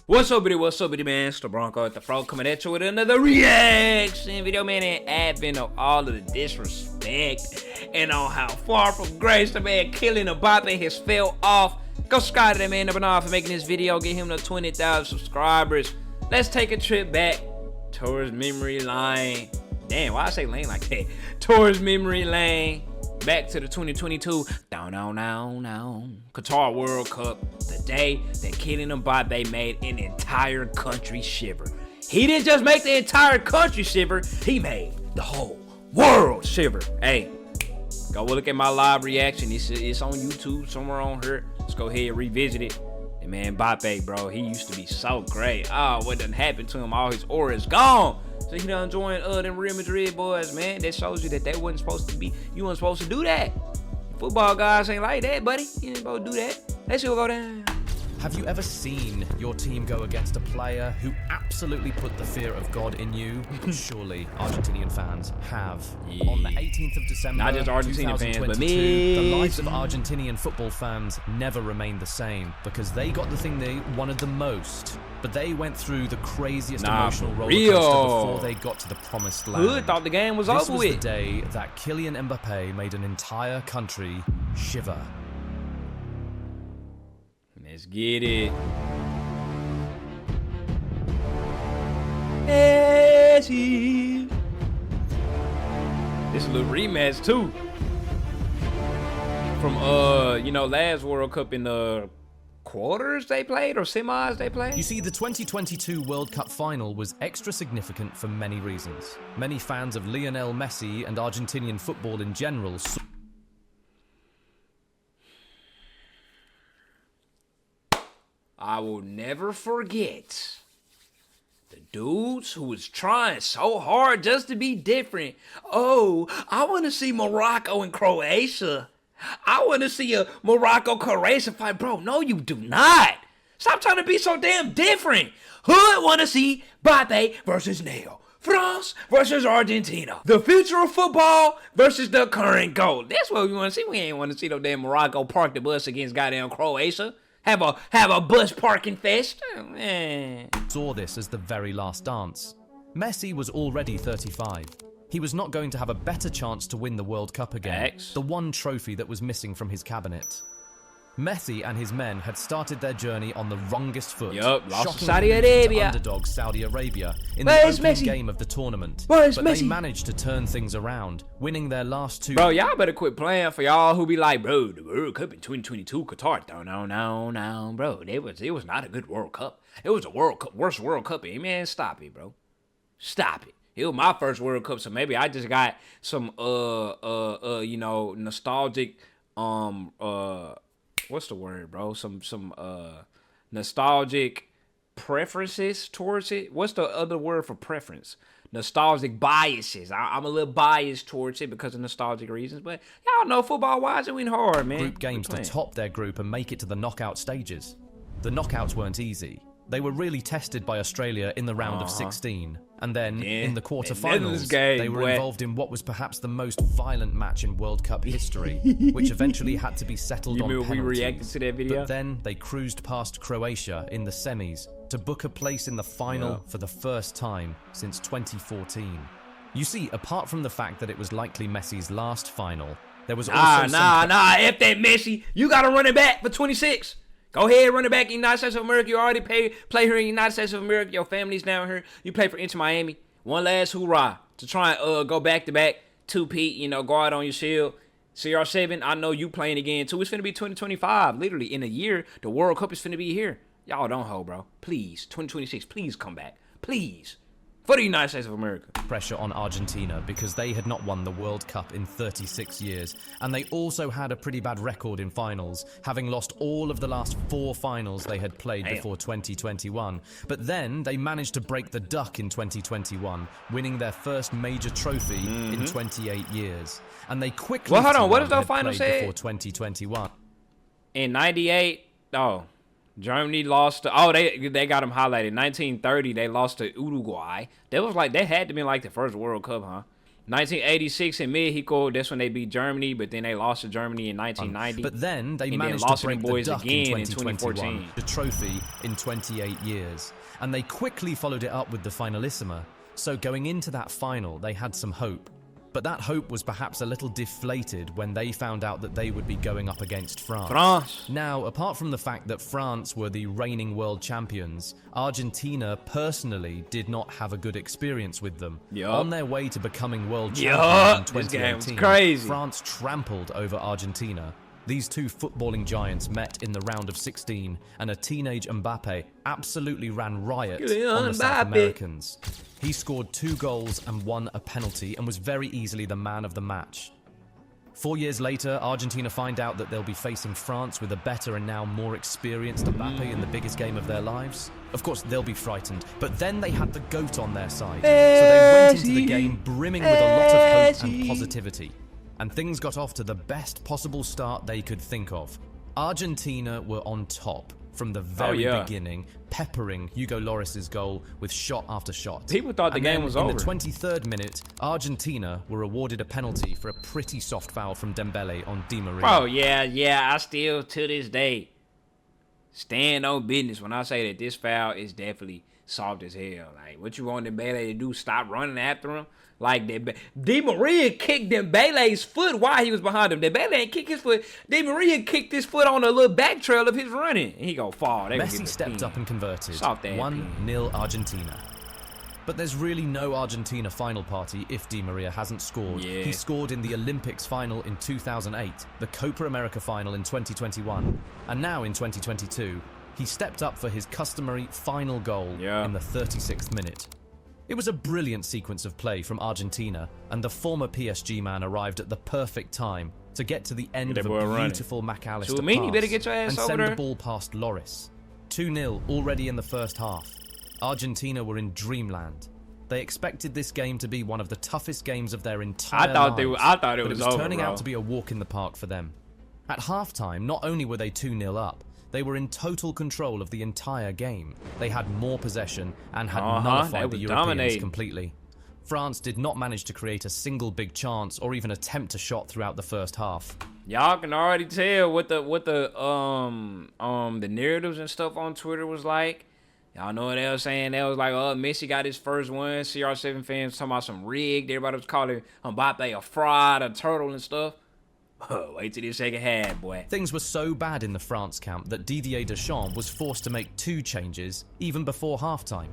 What's up, buddy, man? It's the Bronco at the Fro coming at you with another reaction video, man. In advent of all of the disrespect and on how far from grace the man Kylian Mbappé has fell off. Go subscribe to that man number 9 for making this video. Get him to 20,000 subscribers. Let's take a trip back towards memory lane. Damn, why I say lane like that? Towards memory lane. Back to the 2022 Qatar World Cup, the day that Kylian Mbappé made an entire country shiver. He didn't just make the entire country shiver, he made the whole world shiver. Hey, go look at my live reaction. It's on YouTube, somewhere on here. Let's go ahead and revisit it. And man, Mbappé, bro, he used to be so great. Oh, what done happened to him? All his aura is gone. So he done joined them Real Madrid boys, man. That shows you that they wasn't supposed to be. You wasn't supposed to do that. Football guys ain't like that, buddy. You ain't supposed to do that. That shit will go down. Have you ever seen your team go against a player who absolutely put the fear of God in you? Surely Argentinian fans have. Yeah. On the 18th of December, not just Argentinian fans, but me. The lives of Argentinian football fans never remained the same because they got the thing they wanted the most. But they went through the craziest emotional roller coaster before they got to the promised land. Good, thought the game was over with. This was the day that Kylian Mbappé made an entire country shiver. Let's get it. Messi. This little rematch too. From last World Cup in the quarters they played or semis they played. You see, the 2022 World Cup final was extra significant for many reasons. Many fans of Lionel Messi and Argentinian football in general I will never forget the dudes who was trying so hard just to be different. Oh, I want to see Morocco and Croatia. I want to see a Morocco-Croatia fight. Bro, no, you do not. Stop trying to be so damn different. Hood want to see Mbappé versus Nail. France versus Argentina. The future of football versus the current goal. That's what we want to see. We ain't want to see no damn Morocco park the bus against goddamn Croatia. Have a bus parking fest. Oh, man. Saw this as the very last dance. Messi was already 35. He was not going to have a better chance to win the World Cup again. The one trophy that was missing from his cabinet. Messi and his men had started their journey on the wrongest foot. Lost to Saudi Arabia. Underdog Saudi Arabia in the opening game of the tournament. But they managed to turn things around, winning their last two. Bro, y'all better quit playing for y'all who be like, bro, the World Cup in 2022 Qatar. No, bro. It was not a good World Cup. It was a worst World Cup. Man, stop it, bro. Stop it. It was my first World Cup, so maybe I just got some nostalgic what's the word, bro? Some nostalgic preferences towards it. What's the other word for preference? Nostalgic biases. I'm a little biased towards it because of nostalgic reasons, but y'all know football-wise, it went hard, man. Group games to top their group and make it to the knockout stages. The knockouts weren't easy. They were really tested by Australia in the round of 16. And then, in the quarterfinals, they were involved in what was perhaps the most violent match in World Cup history, which eventually had to be settled on penalties. We reacted to that video? But then they cruised past Croatia in the semis to book a place in the final for the first time since 2014. You see, apart from the fact that it was likely Messi's last final, there was also F that Messi. You got to run it back for 26. Go ahead, run it back in the United States of America. You already play here in the United States of America. Your family's down here. You play for Inter Miami. One last hoorah to try and go back-to-back, two-peat, go out on your shield. CR7, I know you playing again, too. It's finna be 2025. Literally, in a year, the World Cup is finna be here. Y'all don't hold, bro. Please, 2026, please come back. Please. For the United States of America. Pressure on Argentina because they had not won the World Cup in 36 years. And they also had a pretty bad record in finals, having lost all of the last 4 finals they had played before 2021. But then they managed to break the duck in 2021, winning their first major trophy in 28 years. And they quickly... Well, hold on, what does the final say? Before 2021. In 98, Germany lost to, they got them highlighted. 1930, they lost to Uruguay. That was like, that had to be like the first World Cup, huh? 1986 in Mexico, that's when they beat Germany, but then they lost to Germany in 1990. But then they and managed then lost to break the boys the duck again in 2021, 2014. the trophy in 28 years. And they quickly followed it up with the Finalissima. So going into that final, they had some hope. But that hope was perhaps a little deflated when they found out that they would be going up against France. Now, apart from the fact that France were the reigning world champions, Argentina personally did not have a good experience with them. On their way to becoming world champions in 2018, France trampled over Argentina. These two footballing giants met in the round of 16, and a teenage Mbappé absolutely ran riot on the South Americans. He scored 2 goals and won a penalty and was very easily the man of the match. 4 years later, Argentina find out that they'll be facing France with a better and now more experienced Mbappé in the biggest game of their lives. Of course, they'll be frightened, but then they had the GOAT on their side. So they went into the game brimming with a lot of hope and positivity. And things got off to the best possible start they could think of. Argentina were on top from the very beginning, peppering Hugo Lloris's goal with shot after shot. People thought the game was over. In the 23rd minute, Argentina were awarded a penalty for a pretty soft foul from Dembele on Di Maria. Oh, yeah, I still, to this day, stand on business when I say that this foul is definitely soft as hell. Like, what you want Dembele to do, stop running after him? Like, Di Maria kicked Dembele's foot while he was behind him. Dembele ain't kick his foot. Di Maria kicked his foot on a little back trail of his running. And he gonna fall. Messi stepped up and converted. 1-0 Argentina. But there's really no Argentina final party if Di Maria hasn't scored. He scored in the Olympics final in 2008, the Copa America final in 2021, and now in 2022, he stepped up for his customary final goal in the 36th minute. It was a brilliant sequence of play from Argentina, and the former PSG man arrived at the perfect time to get to the end of a beautiful McAllister pass and send the ball past Lloris. 2-0 already in the first half. Argentina were in dreamland. They expected this game to be one of the toughest games of their entire lives. I thought it was over, turning out to be a walk in the park for them. At halftime, not only were they 2-0 up, they were in total control of the entire game. They had more possession and had nullified the Europeans completely. France did not manage to create a single big chance or even attempt a shot throughout the first half. Y'all can already tell what the narratives and stuff on Twitter was like. Y'all know what they were saying? They was like, Messi got his first one. CR7 fans talking about some rigged. Everybody was calling Mbappé a fraud, a turtle and stuff. Wait till the second half, boy. Things were so bad in the France camp that Didier Deschamps was forced to make 2 changes even before halftime.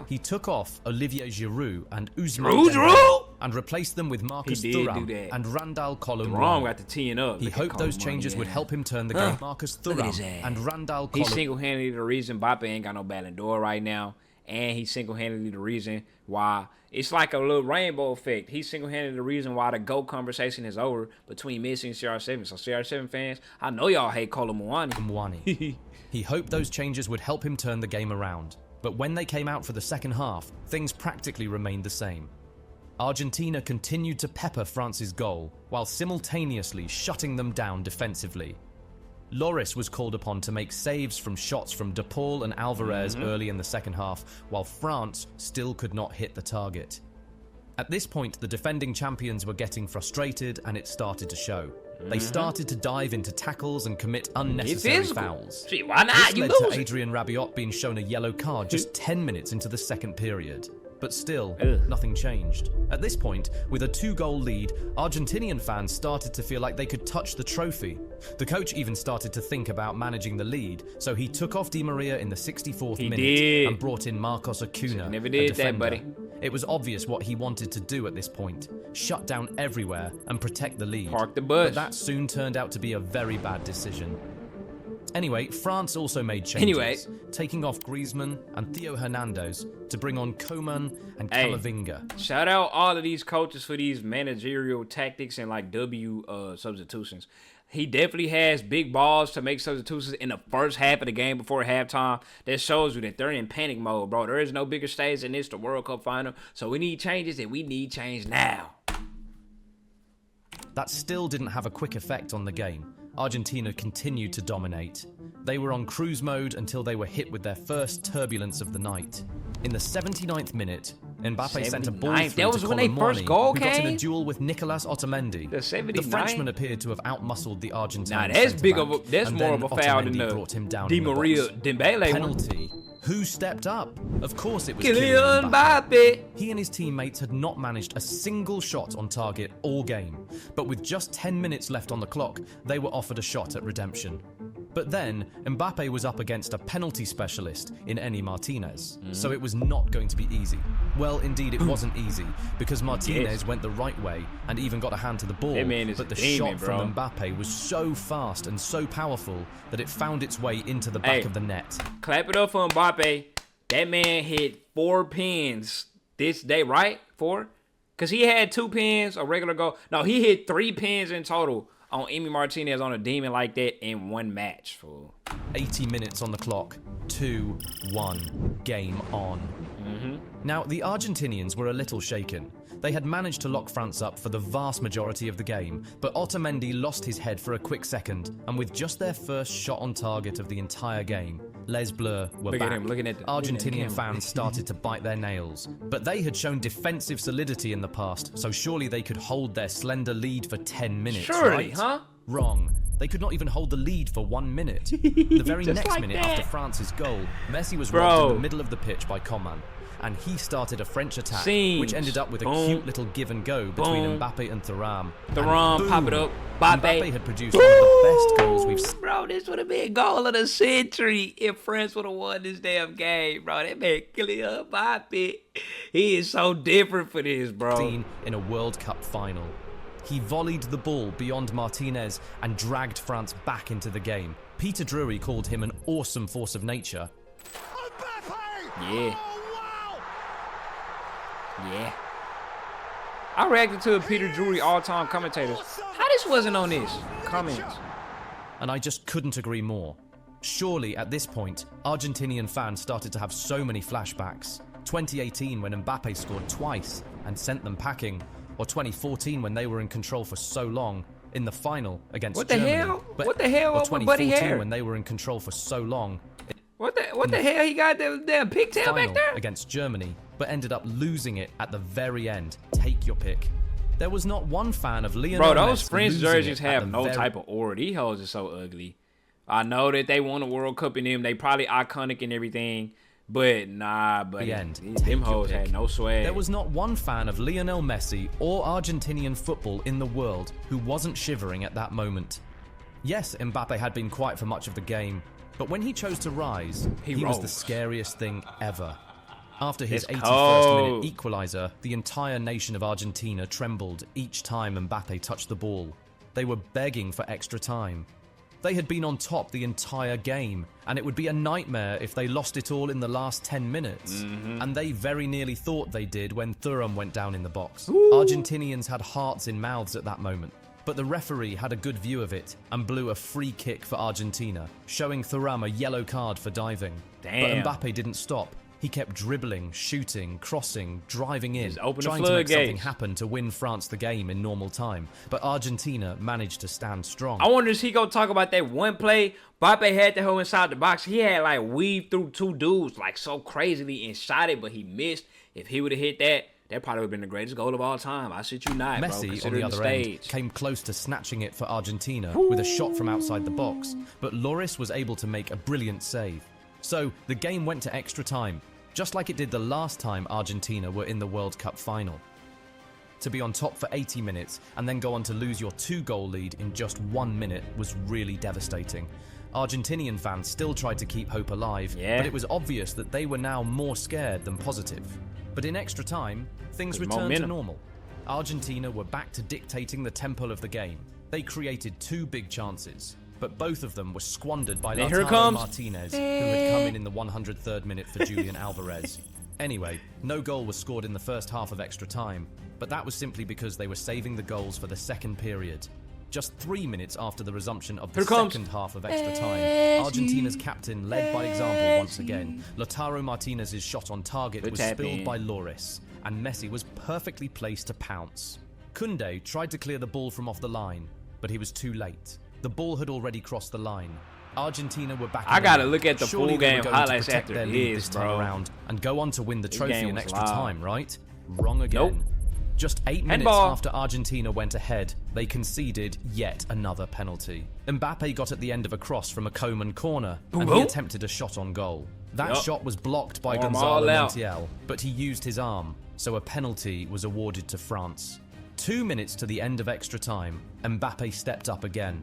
He took off Olivier Giroud and Ousmane Dembélé and replaced them with Marcus Thuram and Randal Colomboigny. Got the teeing up. He hoped those changes would help him turn the game. Marcus Thuram and Randal Colomboigny. He's single-handedly the reason Mbappé ain't got no Ballon d'Or right now. And he's single-handedly the reason why it's like a little rainbow effect. He's single-handedly the reason why the GOAT conversation is over between Messi and CR7. So CR7 fans, I know y'all hate Colomboigny. He hoped those changes would help him turn the game around. But when they came out for the second half, things practically remained the same. Argentina continued to pepper France's goal, while simultaneously shutting them down defensively. Lloris was called upon to make saves from shots from De Paul and Alvarez early in the second half, while France still could not hit the target. At this point, the defending champions were getting frustrated, and it started to show. They started to dive into tackles and commit unnecessary fouls. Why not? This led to Adrien Rabiot being shown a yellow card just 10 minutes into the second period. But still, nothing changed. At this point, with a 2-goal lead, Argentinian fans started to feel like they could touch the trophy. The coach even started to think about managing the lead, so he took off Di Maria in the 64th minute and brought in Marcos Acuna, a defender. It was obvious what he wanted to do at this point: shut down everywhere and protect the lead. Park the bus. But that soon turned out to be a very bad decision. Anyway, France also made changes, taking off Griezmann and Theo Hernandez to bring on Coman and Camavinga. Shout out all of these coaches for these managerial tactics and like substitutions. He definitely has big balls to make substitutions in the first half of the game before halftime. That shows you that they're in panic mode, bro. There is no bigger stage than this, the World Cup final. So we need changes, and we need change now. That still didn't have a quick effect on the game. Argentina continued to dominate. They were on cruise mode until they were hit with their first turbulence of the night. In the 79th minute, Mbappé sent a ball 79th. through That was to when they Colomani, first goal who got in a came? duel with Nicolas Otamendi. The 79th? Frenchman appeared to have outmuscled the Argentine Nah, that's big of a, centre-back, that's and more then of a foul than Otamendi the brought him down Di in the Maria box. Dembele one. Penalty. Who stepped up? Of course it was Kylian Kylian Mbappé. Mbappé. He and his teammates had not managed a single shot on target all game, but with just 10 minutes left on the clock, they were offered a shot at redemption. But then, Mbappé was up against a penalty specialist in Eni Martinez, so it was not going to be easy. Well, indeed, it wasn't easy, because Martinez went the right way and even got a hand to the ball, That man is but the a demon, shot from Mbappé was so fast and so powerful that it found its way into the back of the net. Clap it up for Mbappé. That man hit 4 pins this day, right? 4? Because he had 2 pins, a regular goal. No, he hit 3 pins in total on Emi Martinez on a demon like that in one match, fool. 80 minutes on the clock. 2-1. Game on. Now, the Argentinians were a little shaken. They had managed to lock France up for the vast majority of the game, but Otamendi lost his head for a quick second, and with just their first shot on target of the entire game, Les Bleus were Look back. at him, looking at the Argentinian fans started to bite their nails, but they had shown defensive solidity in the past, so surely they could hold their slender lead for 10 minutes, Surely, right? huh? Wrong. They could not even hold the lead for 1 minute. The very Just next like minute that. after France's goal, Messi was robbed in the middle of the pitch by Coman, and he started a French attack, which ended up with a cute little give and go between Mbappé and Thuram. Thuram, pop it up. Mbappé had produced one of the best goals we've seen. Bro, this would have been goal of the century if France would have won this damn game, bro. That man Kylian Mbappé, he is so different for this, bro. Seen in a World Cup final. He volleyed the ball beyond Martinez and dragged France back into the game. Peter Drury called him an awesome force of nature. Yeah. Yeah. I reacted to a Peter Drury all-time commentators. How this wasn't on this? Comments. And I just couldn't agree more. Surely, at this point, Argentinian fans started to have so many flashbacks. 2018 when Mbappé scored twice and sent them packing, or 2014 when they were in control for so long in the final against Germany. Hell? What the hell? Or What with Buddy 2014 Hair? when they were in control for so long. What the hell? He got that damn pigtail Final back there? against Germany, but ended up losing it at the very end. Take your pick. There was not one fan of Lionel Bro, those Messi French losing jerseys it at have the no very- type of aura. These hoes are so ugly. I know that they won a World Cup in them. They probably iconic and everything. But nah, but The end. them Take your hoes pick. had no swag. There was not one fan of Lionel Messi or Argentinian football in the world who wasn't shivering at that moment. Yes, Mbappé had been quiet for much of the game, but when he chose to rise, he was the rose. scariest thing ever. After his It's 81st cold. minute equaliser, the entire nation of Argentina trembled each time Mbappé touched the ball. They were begging for extra time. They had been on top the entire game, and it would be a nightmare if they lost it all in the last 10 minutes. And they very nearly thought they did when Thuram went down in the box. Argentinians had hearts in mouths at that moment. But the referee had a good view of it and blew a free kick for Argentina, showing Thuram a yellow card for diving. Damn. But Mbappé didn't stop. He kept dribbling, shooting, crossing, driving in, Just open the trying to make something floodgates. happen to win France the game in normal time. But Argentina managed to stand strong. I wonder if he gonna talk about that one play. Mbappé had the hoe inside the box. He had like weaved through 2 dudes like so crazily and shot it, but he missed. If he would have hit that, that probably would have been the greatest goal of all time. I shit you not, bro. Messi, on Considering the other end, came close to snatching it for Argentina with a shot from outside the box, but Lloris was able to make a brilliant save. So, the game went to extra time, just like it did the last time Argentina were in the World Cup final. To be on top for 80 minutes and then go on to lose your 2-goal lead in just 1 minute was really devastating. Argentinian fans still tried to keep hope alive, but it was obvious that they were now more scared than positive. But in extra time, things There's returned to momentum. normal. Argentina were back to dictating the tempo of the game. They created 2 big chances, but both of them were squandered by And here it Lautaro comes. Martinez, who had come in the 103rd minute for Julian Alvarez. Anyway, no goal was scored in the first half of extra time, but that was simply because they were saving the goals for the second period. Just 3 minutes after the resumption of the Here comes. second half of extra time, Argentina's captain led by example once again. Lautaro Martinez's shot on target Good was tap spilled in. by Lloris, and Messi was perfectly placed to pounce. Koundé tried to clear the ball from off the line, but he was too late. The ball had already crossed the line. Argentina were back. I gotta look at the Surely full they were game going to highlights protect after their lead this, this time bro. around and go on to win the trophy game in was extra live. time, right? Wrong again. Nope. Just 8 minutes Handball. after Argentina went ahead, they conceded yet another penalty. Mbappé got at the end of a cross from a Koeman corner, and he boom. attempted a shot on goal. That Yup. shot was blocked by Arm Gonzalo all out. Montiel, but he used his arm, so a penalty was awarded to France. 2 minutes to the end of extra time, Mbappé stepped up again.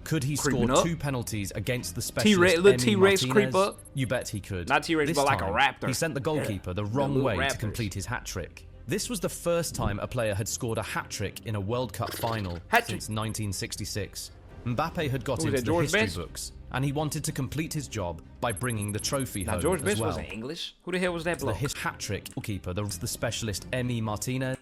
Could he Creeping score up. 2 penalties against the specialist little Emi T-Rex Martinez? creep up. You bet he could. Not T-Rex, This but like a time, raptor. He sent the goalkeeper the wrong little way to raptors. complete his hat-trick. This was the first time a player had scored a hat-trick in a World Cup final Hat-trick. since 1966. Mbappé had got Who was into that, the George history Best? books, and he wanted to complete his job by bringing the trophy Now home George as Best well. wasn't English. Who the hell was that bloke? His hat-trick goalkeeper, the specialist Emi Martinez.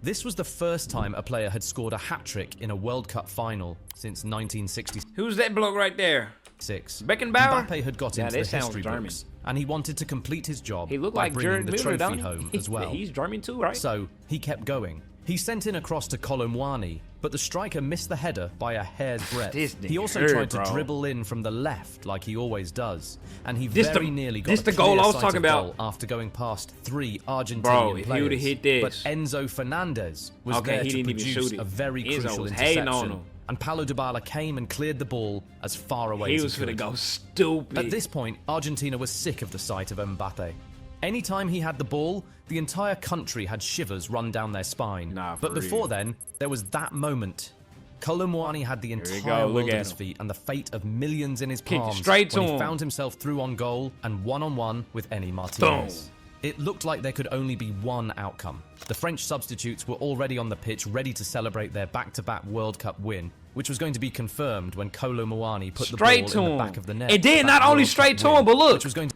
This was the first time a player had scored a hat-trick in a World Cup final since 1966. Who's that bloke right there? Beckenbauer? Mbappé had got Yeah, into that the sounds history German. books, and he wanted to complete his job He looked by like bringing Jared the Miller, trophy don't he? home as well. He's German too, right? So he kept going. He sent in a cross to Colomwani, but the striker missed the header by a hair's breadth. This He nigga also hurt, tried to bro. dribble in from the left like he always does, and he This very the- nearly got this a the goal I was clear-sighted talking about. goal after going past 3 Argentinian Bro, if he players. would've hit this. But Enzo Fernandez was Okay, there he to didn't even produce shoot it. a very Enzo crucial was hating on interception, him. and Paulo Dybala came and cleared the ball as far away He as was he finna could. go stupid. At this point, Argentina was sick of the sight of Mbappé. Anytime he had the ball, the entire country had shivers run down their spine. Nah, but for before real. then, there was that moment. Colomwani had the we entire go, look world at at his him. feet and the fate of millions in his Kicked it palms straight to when he him. found himself through on goal and one-on-one with Emi Martinez. Boom. It looked like there could only be one outcome. The French substitutes were already on the pitch ready to celebrate their back-to-back World Cup win, which was going to be confirmed when Kolo Muani put Straight the to ball in him. the back of the net. It did, for not that only World straight Cup to him, but look. which was going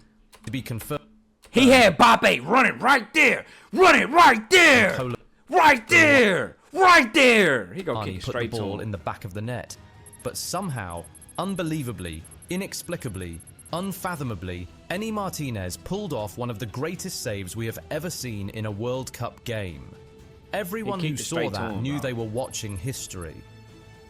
to be confirmed. He had Mbappé running right there. Running right there. Kolo Right there. Right there. He go Muani kick it put the straight to ball him. in the back of the net. But somehow, unbelievably, inexplicably, unfathomably, Emi Martinez pulled off one of the greatest saves we have ever seen in a World Cup game. Everyone He who kicked it saw straight to that him, knew bro. they were watching history.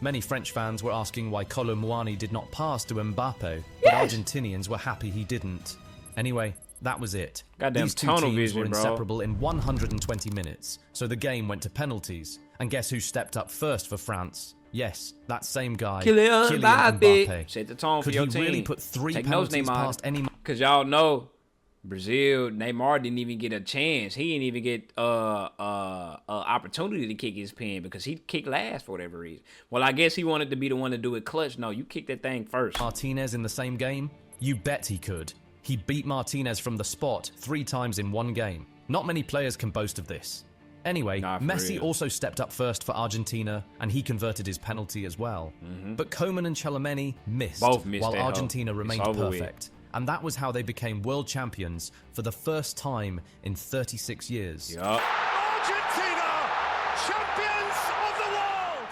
Many French fans were asking why Kolo Muani did not pass to Mbappe, but Yes! Argentinians were happy he didn't. Anyway, that was it. Goddamn These two tunnel teams vision, were bro. inseparable in 120 minutes, so the game went to penalties. And guess who stepped up first for France? Yes, that same guy, Kylian Mbappé. Set the tone for Could your he team. really put 3 Take notes, penalties Neymar. past any... Cause y'all know Brazil, Neymar didn't even get a chance. He didn't even get opportunity to kick his pen because he kicked last for whatever reason. Well, I guess he wanted to be the one to do it clutch. No, you kick that thing first. Martinez in the same game? You bet he could. He beat Martinez from the spot 3 times in one game. Not many players can boast of this. Anyway, Nah, for Messi real. also stepped up first for Argentina, and he converted his penalty as well. But Koeman and Tchouaméni missed, Both missed while that hoe. Argentina It's remained over with. perfect. And that was how they became world champions for the first time in 36 years. Yup. Argentina, champions of the world!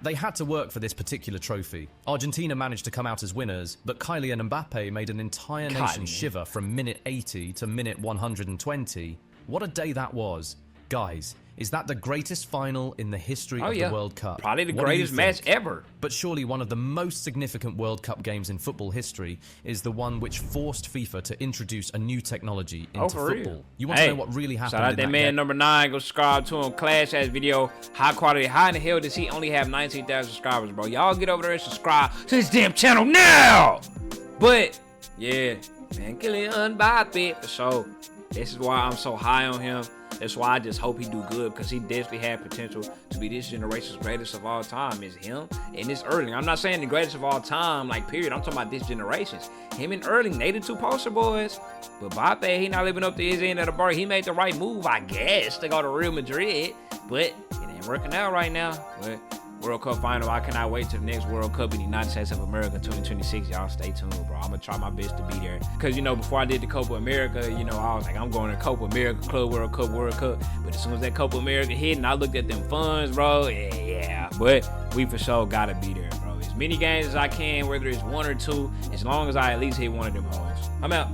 They had to work for this particular trophy. Argentina managed to come out as winners, but Kylian Mbappé made an entire nation Kylian. shiver from minute 80 to minute 120. What a day that was. Guys, is that the greatest final in the history Oh of yeah. the World Cup? Probably the What do you greatest match think? ever. But surely one of the most significant World Cup games in football history is the one which forced FIFA to introduce a new technology into For football. real. You want to know what really happened Shout out in that that man game? number 9. Go subscribe to him. Clash ass video. High quality. How in the hell does he only have 19,000 subscribers, bro? Y'all get over there and subscribe to his damn channel now. But yeah, man, Kylian Mbappé for sure. This is why I'm so high on him. That's why I just hope he do good, because he definitely had potential to be this generation's greatest of all time. It's him and it's Erling. I'm not saying the greatest of all time, like period. I'm talking about this generation's. Him and Erling, they the 2 poster boys. But Mbappé, he not living up to his end of the bar. He made the right move, I guess, to go to Real Madrid. But it ain't working out right now. But World Cup final, I cannot wait to the next World Cup in the United States of America 2026. Y'all stay tuned, bro. I'm gonna try my best to be there. Cause before I did the Copa America, I was like, I'm going to Copa America, Club World Cup. But as soon as that Copa America hit and I looked at them funds, bro, yeah. But we for sure gotta be there, bro. As many games as I can, whether it's 1 or 2, as long as I at least hit one of them holes. I'm out.